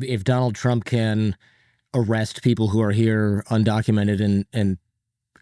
if Donald Trump can arrest people who are here undocumented and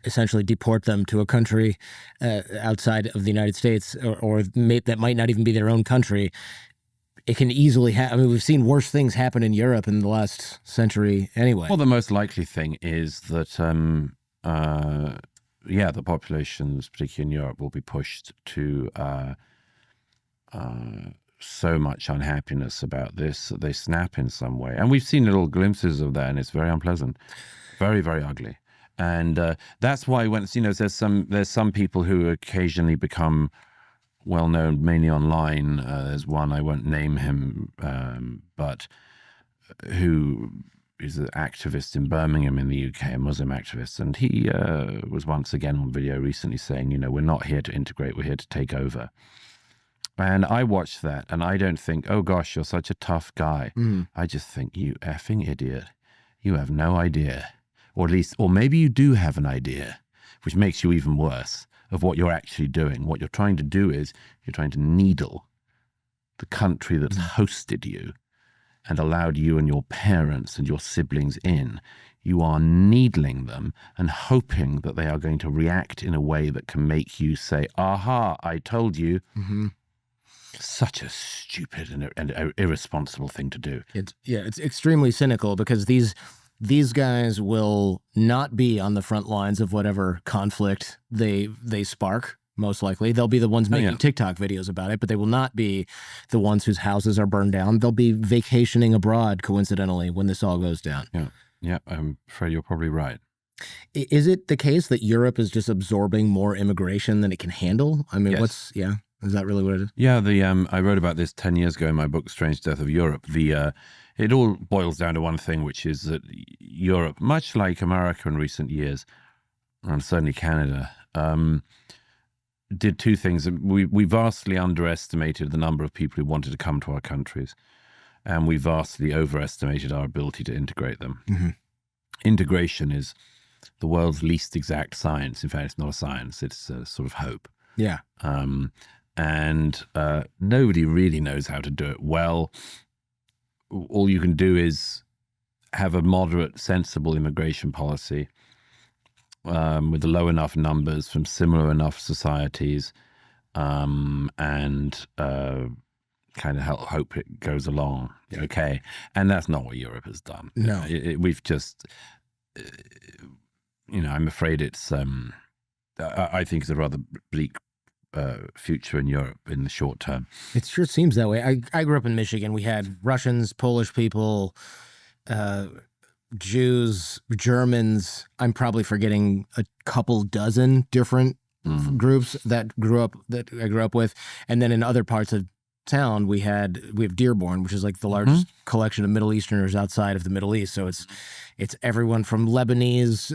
essentially deport them to a country outside of the United States, or that might not even be their own country, it can easily happen. I mean, we've seen worse things happen in Europe in the last century anyway. Well, the most likely thing is that, the populations, particularly in Europe, will be pushed to so much unhappiness about this that they snap in some way. And we've seen little glimpses of that, and it's very unpleasant, very, very ugly. And that's why when there's some people who occasionally become well known, mainly online. There's one, I won't name him, but who is an activist in Birmingham in the UK, a Muslim activist, and he was once again on video recently saying, we're not here to integrate, we're here to take over. And I watched that, and I don't think, oh gosh, you're such a tough guy. I just think, you effing idiot, you have no idea. Or maybe you do have an idea, which makes you even worse, of what you're actually doing. What you're trying to do is you're trying to needle the country that's hosted you and allowed you and your parents and your siblings in. You are needling them and hoping that they are going to react in a way that can make you say, aha, I told you. Such a stupid and irresponsible thing to do. It's extremely cynical, because these guys will not be on the front lines of whatever conflict they spark, most likely. They'll be the ones making TikTok videos about it, but they will not be the ones whose houses are burned down. They'll be vacationing abroad, coincidentally, when this all goes down. Yeah, I'm afraid you're probably right. Is it the case that Europe is just absorbing more immigration than it can handle? I mean, yes. Is that really what it is? Yeah, I wrote about this 10 years ago in my book, Strange Death of Europe. It all boils down to one thing, which is that Europe, much like America in recent years, and certainly Canada, did two things. We vastly underestimated the number of people who wanted to come to our countries, and we vastly overestimated our ability to integrate them. Integration is the world's least exact science. In fact, it's not a science. It's a sort of hope. Yeah. And nobody really knows how to do it well. All you can do is have a moderate, sensible immigration policy with low enough numbers from similar enough societies, and kind of hope it goes along okay. And that's not what Europe has done. No. We've just, I'm afraid it's, I think it's a rather bleak future in Europe in the short term. It sure seems that way. I grew up in Michigan. We had Russians, Polish people, Jews, Germans. I'm probably forgetting a couple dozen different groups that I grew up with. And then in other parts of town, we have Dearborn, which is like the largest collection of Middle Easterners outside of the Middle East. So it's everyone from Lebanese,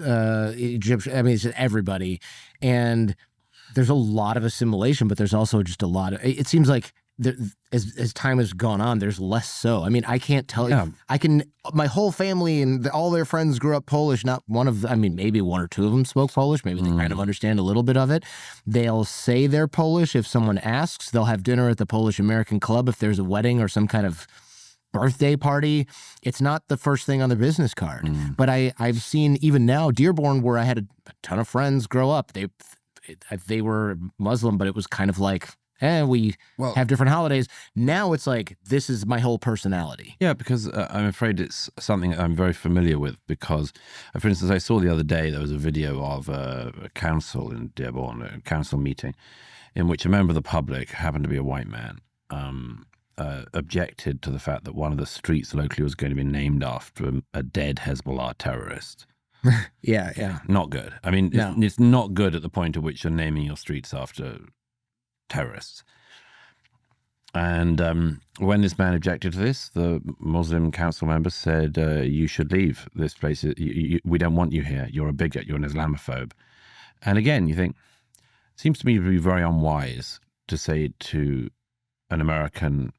Egyptian. I mean, it's just everybody. And there's a lot of assimilation, but there's also just a lot of, it seems like as time has gone on, there's less so. I mean, I can't tell you, my whole family and all their friends grew up Polish. Not one of them, I mean, maybe one or two of them spoke Polish. Maybe they kind of understand a little bit of it. They'll say they're Polish if someone asks. They'll have dinner at the Polish American Club if there's a wedding or some kind of birthday party. It's not the first thing on their business card. But I've seen even now, Dearborn, where I had a ton of friends grow up, they were Muslim, but it was kind of like, we have different holidays. Now it's like, this is my whole personality. Yeah, because I'm afraid it's something I'm very familiar with because, for instance, I saw the other day, there was a video of a council in Dearborn, a council meeting, in which a member of the public, happened to be a white man, objected to the fact that one of the streets locally was going to be named after a dead Hezbollah terrorist. Yeah. Not good. I mean, it's not good at the point at which you're naming your streets after terrorists. And when this man objected to this, the Muslim council member said, you should leave this place. We don't want you here. You're a bigot. You're an Islamophobe. And again, you think, it seems to me to be very unwise to say to an American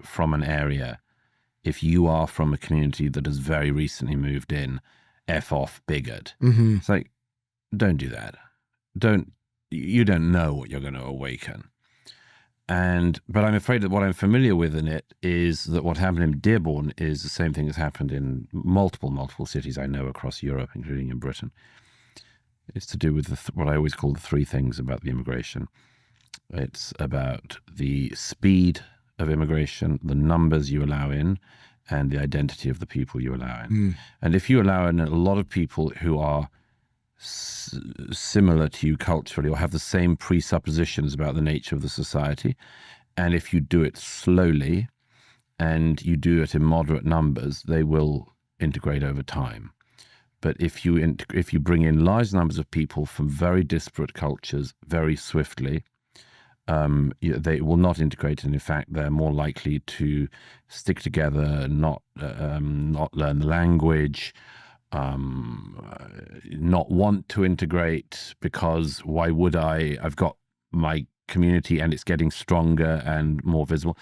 from an area, if you are from a community that has very recently moved in, F off, bigot. It's like, don't do that. You don't know what you're going to awaken. But I'm afraid that what I'm familiar with in it is that what happened in Dearborn is the same thing that's happened in multiple cities I know across Europe, including in Britain. It's to do with what I always call the three things about the immigration. It's about the speed of immigration, the numbers you allow in, and the identity of the people you allow in. And if you allow in a lot of people who are similar to you culturally or have the same presuppositions about the nature of the society, and if you do it slowly and you do it in moderate numbers, they will integrate over time. But if you bring in large numbers of people from very disparate cultures very swiftly, they will not integrate, and in fact, they're more likely to stick together, not learn the language, not want to integrate, because why would I? I've got my community and it's getting stronger and more visible.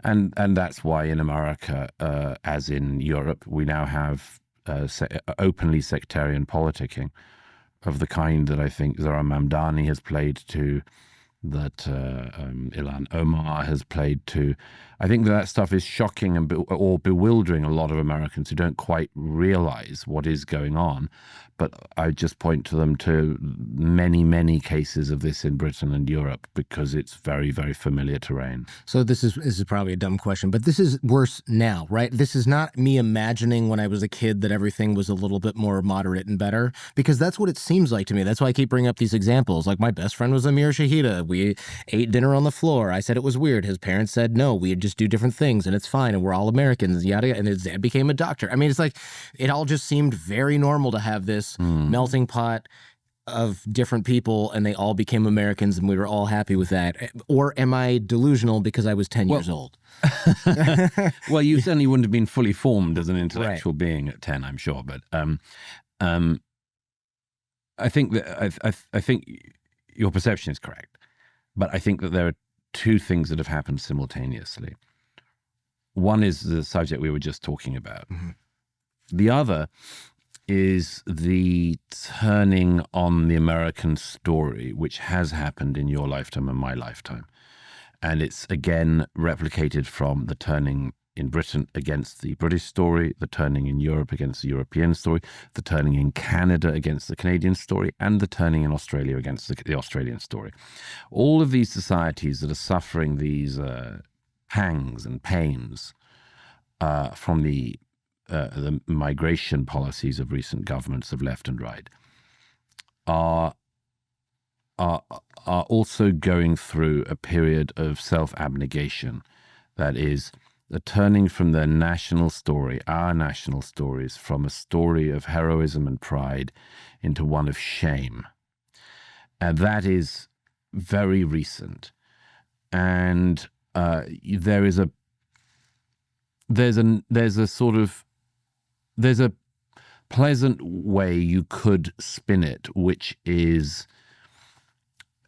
And that's why in America, as in Europe, we now have openly sectarian politicking of the kind that I think Zohran Mamdani has played to, that Ilhan Omar has played to. I think that stuff is shocking or bewildering a lot of Americans who don't quite realize what is going on. But I just point to them to many cases of this in Britain and Europe because it's very, very familiar terrain. So this is probably a dumb question, but this is worse now, right? This is not me imagining when I was a kid that everything was a little bit more moderate and better, because that's what it seems like to me. That's why I keep bringing up these examples. Like, my best friend was Amir Shahida. We ate dinner on the floor. I said it was weird. His parents said no, we'd just do different things and it's fine and we're all Americans, yada yada. And his dad became a doctor. I mean, it's like, it all just seemed very normal to have this melting pot of different people, and they all became Americans, and we were all happy with that. Or am I delusional because I was 10 years old? Well, you certainly wouldn't have been fully formed as an intellectual being at 10, I'm sure. But I think that I think your perception is correct. But I think that there are two things that have happened simultaneously. One is the subject we were just talking about. The other is the turning on the American story, which has happened in your lifetime and my lifetime. And it's again replicated from the turning in Britain against the British story, the turning in Europe against the European story, the turning in Canada against the Canadian story, and the turning in Australia against the Australian story. All of these societies that are suffering these pangs and pains from the migration policies of recent governments of left and right are also going through a period of self-abnegation. That is, the turning from their national story, our national stories, from a story of heroism and pride into one of shame. And that is very recent. And there's a pleasant way you could spin it, which is,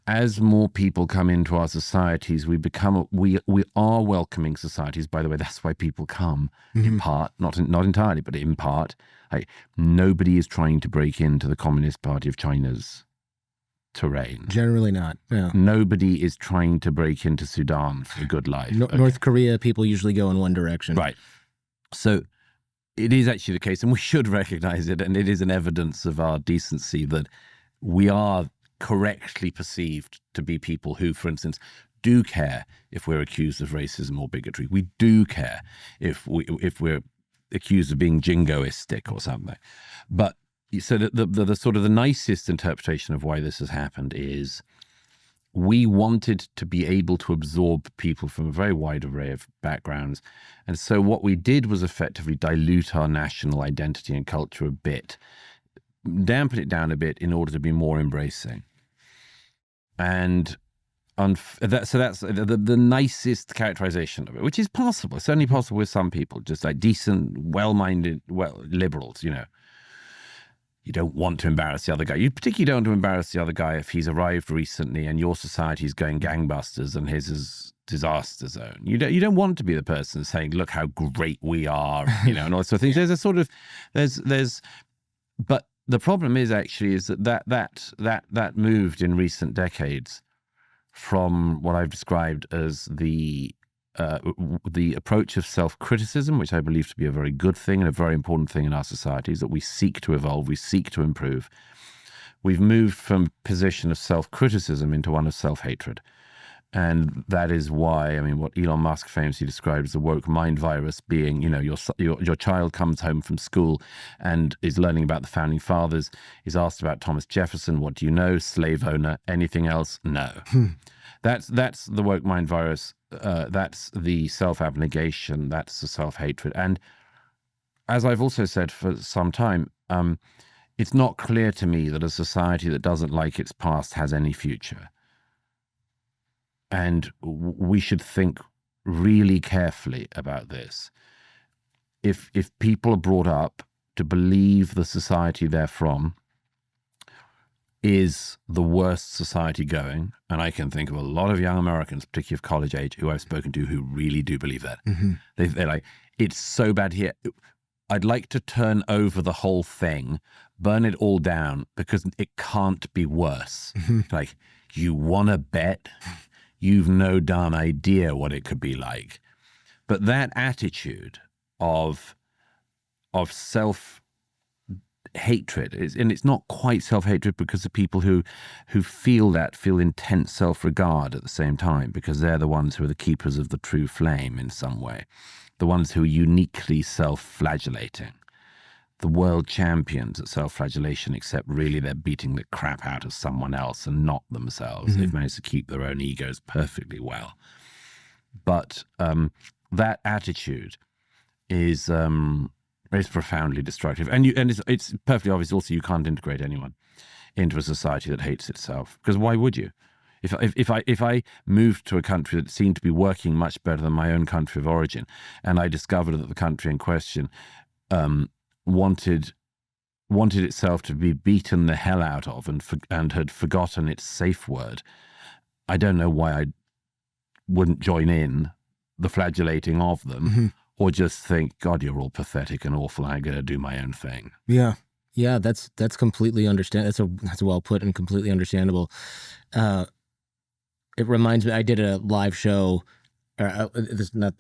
as more people come into our societies, we are welcoming societies. By the way, that's why people come, in part, not entirely, but in part. Like, nobody is trying to break into the Communist Party of China's terrain. Generally not. No. Nobody is trying to break into Sudan for a good life. North Korea, people usually go in one direction. Right. So it is actually the case, and we should recognize it, and it is an evidence of our decency that we are correctly perceived to be people who, for instance, do care if we're accused of racism or bigotry. We do care if we're accused of being jingoistic or something. But so the sort of the nicest interpretation of why this has happened is we wanted to be able to absorb people from a very wide array of backgrounds. And so what we did was effectively dilute our national identity and culture a bit, dampen it down a bit in order to be more embracing. And so that's the nicest characterization of it, which is possible. It's certainly possible with some people, just like decent, well-minded, liberals, you know. You don't want to embarrass the other guy. You particularly don't want to embarrass the other guy if he's arrived recently and your society is going gangbusters and his is disaster zone. You don't want to be the person saying, "Look how great we are," you know, and all sorts of things. There's a sort of but the problem is actually that moved in recent decades from what I've described as the approach of self-criticism, which I believe to be a very good thing and a very important thing in our societies, that we seek to evolve, we seek to improve. We've moved from a position of self-criticism into one of self-hatred. And that is why, I mean, what Elon Musk famously described as the woke mind virus being, your child comes home from school and is learning about the founding fathers, is asked about Thomas Jefferson. What do you know? Slave owner. Anything else? No. That's the woke mind virus. That's the self-abnegation. That's the self-hatred. And as I've also said for some time, it's not clear to me that a society that doesn't like its past has any future. And we should think really carefully about this. If people are brought up to believe the society they're from is the worst society going, and I can think of a lot of young Americans, particularly of college age, who I've spoken to who really do believe that. Mm-hmm. They're like, it's so bad here. I'd like to turn over the whole thing, burn it all down, because it can't be worse. Mm-hmm. Like, you want to bet? You've no darn idea what it could be like. But that attitude of self-hatred, and it's not quite self-hatred because the people who feel intense self-regard at the same time, because they're the ones who are the keepers of the true flame in some way, the ones who are uniquely self-flagellating, the world champions at self-flagellation, except really they're beating the crap out of someone else and not themselves. Mm-hmm. They've managed to keep their own egos perfectly well. But that attitude is profoundly destructive. And it's perfectly obvious also you can't integrate anyone into a society that hates itself. Because why would you? If I moved to a country that seemed to be working much better than my own country of origin, and I discovered that the country in question wanted itself to be beaten the hell out of and had forgotten its safe word, I don't know why I wouldn't join in the flagellating of them. Mm-hmm. Or just think, God, you're all pathetic and awful. I'm going to do my own thing. Yeah, that's completely understandable. That's well put and completely understandable. It reminds me, I did a live show. This not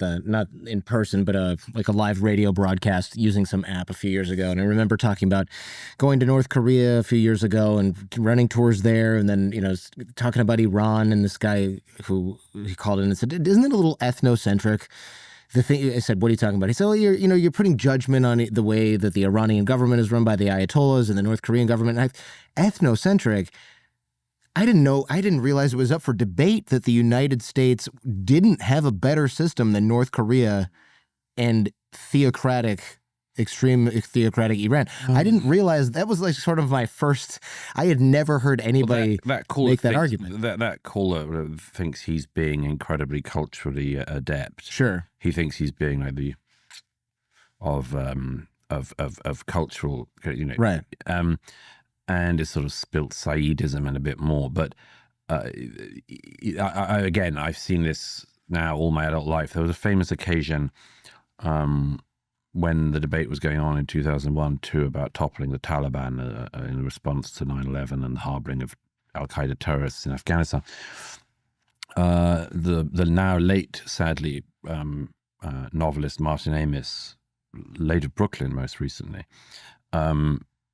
in person, but like a live radio broadcast using some app a few years ago. And I remember talking about going to North Korea a few years ago and running tours there, and then talking about Iran, and this guy who he called in and said, "Isn't it a little ethnocentric?" The thing I said, "What are you talking about?" He said, "Oh, you're putting judgment on the way that the Iranian government is run by the Ayatollahs and the North Korean government." Ethnocentric. I didn't realize it was up for debate that the United States didn't have a better system than North Korea and extreme theocratic Iran. I didn't realize that was like sort of my first. I had never heard anybody make that argument. That caller thinks he's being incredibly culturally adept. Sure, he thinks he's being like the of cultural, right. And it's sort of spilt Saidism and a bit more. But again, I've seen this now all my adult life. There was a famous occasion when the debate was going on in 2001-2 about toppling the Taliban in response to 9/11 and the harboring of al-Qaeda terrorists in Afghanistan. The now late, sadly, novelist Martin Amis, late of Brooklyn most recently,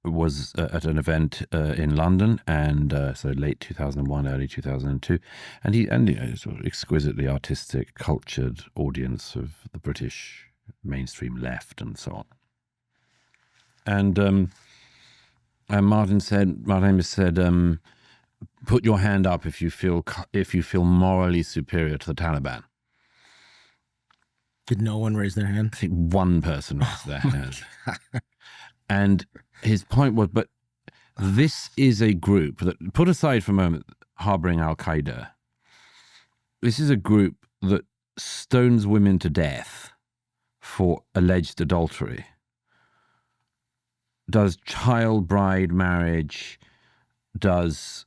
was at an event in London, and so late 2001, early 2002, and sort of exquisitely artistic, cultured audience of the British mainstream left and so on. And Martin Amis said, "Put your hand up if you feel morally superior to the Taliban." Did no one raise their hand? I think one person raised their hand. And his point was, but this is a group that, put aside for a moment harboring al-Qaeda, this is a group that stones women to death for alleged adultery, does child bride marriage, does,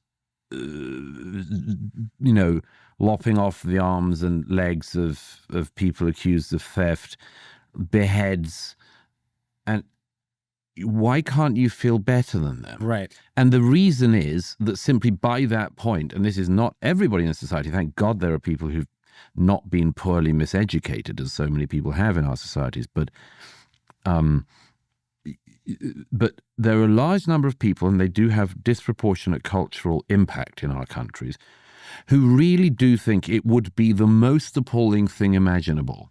lopping off the arms and legs of people accused of theft, beheads, and why can't you feel better than them? Right. And the reason is that simply by that point, and this is not everybody in society, thank God there are people who've not been poorly miseducated, as so many people have in our societies, but there are a large number of people, and they do have disproportionate cultural impact in our countries, who really do think it would be the most appalling thing imaginable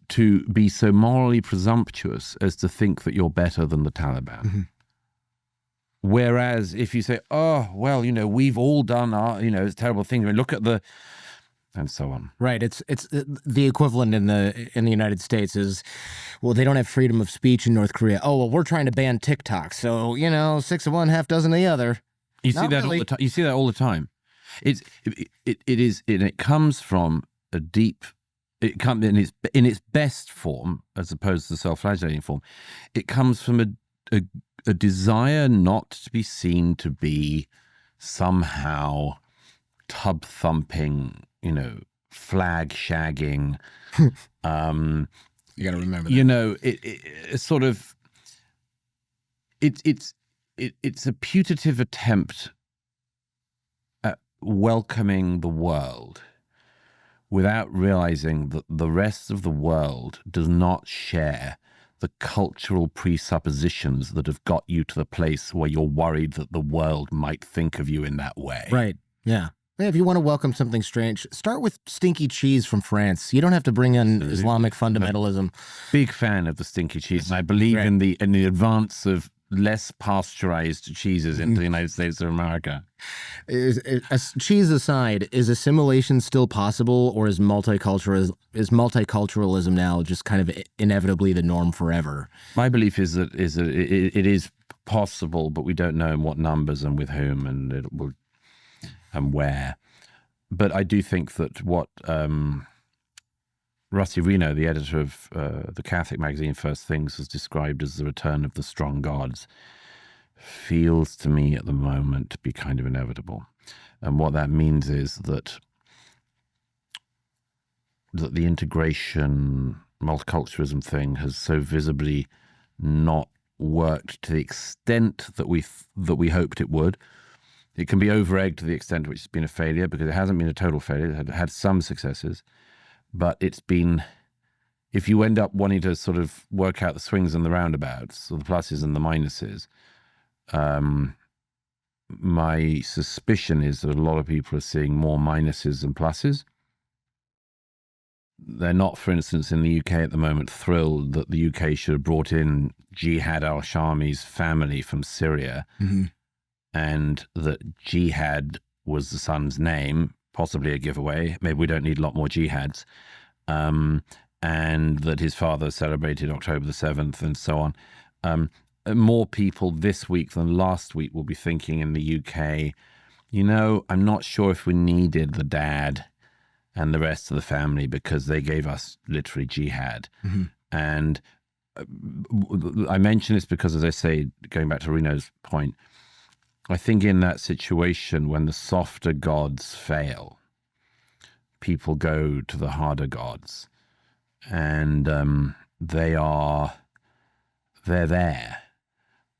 to be so morally presumptuous as to think that you're better than the Taliban. Mm-hmm. Whereas if you say, oh, well, we've all done our, it's a terrible thing. I mean, look at the, and so on. Right. It's the equivalent in the United States is, well, they don't have freedom of speech in North Korea. Oh, well, we're trying to ban TikTok. So, 6 of one, half dozen of the other. You see that all the time. You see that all the time. It comes from a deep, it comes in its best form, as opposed to the self-flagellating form. It comes from a desire not to be seen to be somehow tub thumping, flag shagging. You got to remember that. It's sort of, it's a putative attempt at welcoming the world without realizing that the rest of the world does not share the cultural presuppositions that have got you to the place where you're worried that the world might think of you in that way. Right. Yeah. If you want to welcome something strange, start with stinky cheese from France. You don't have to bring in Islamic fundamentalism. Big fan of the stinky cheese, and I believe in the advance of less pasteurized cheeses into the United States of America. Cheese aside, is assimilation still possible, or is multiculturalism now just kind of inevitably the norm forever? My belief is that it is possible, but we don't know in what numbers and with whom and where. But I do think that what Rusty Reno, the editor of the Catholic magazine First Things, has described as the return of the strong gods, feels to me at the moment to be kind of inevitable. And what that means is that the integration, multiculturalism thing has so visibly not worked to the extent that we hoped it would. It can be over-egged to the extent to which it's been a failure, because it hasn't been a total failure. It had some successes. But it's been, if you end up wanting to sort of work out the swings and the roundabouts, or the pluses and the minuses, my suspicion is that a lot of people are seeing more minuses than pluses. They're not, for instance, in the UK at the moment, thrilled that the UK should have brought in Jihad al-Shami's family from Syria, and that Jihad was the son's name, possibly a giveaway. Maybe we don't need a lot more jihads. And that his father celebrated October the 7th and so on. More people this week than last week will be thinking in the UK, I'm not sure if we needed the dad and the rest of the family, because they gave us literally jihad. And I mention this because, as I say, going back to Reno's point, I think in that situation, when the softer gods fail, people go to the harder gods, and they're there,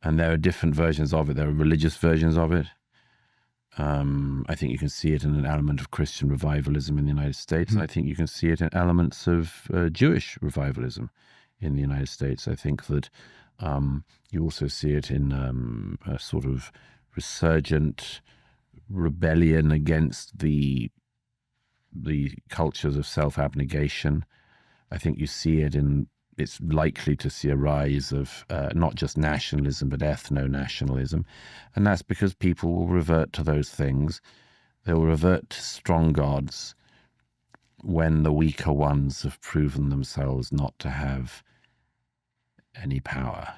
and there are different versions of it. There are religious versions of it. I think you can see it in an element of Christian revivalism in the United States, and I think you can see it in elements of Jewish revivalism in the United States. I think that you also see it in a sort of resurgent rebellion against the cultures of self-abnegation. I think you see it it's likely to see a rise of not just nationalism, but ethno-nationalism. And that's because people will revert to those things. They will revert to strong gods when the weaker ones have proven themselves not to have any power.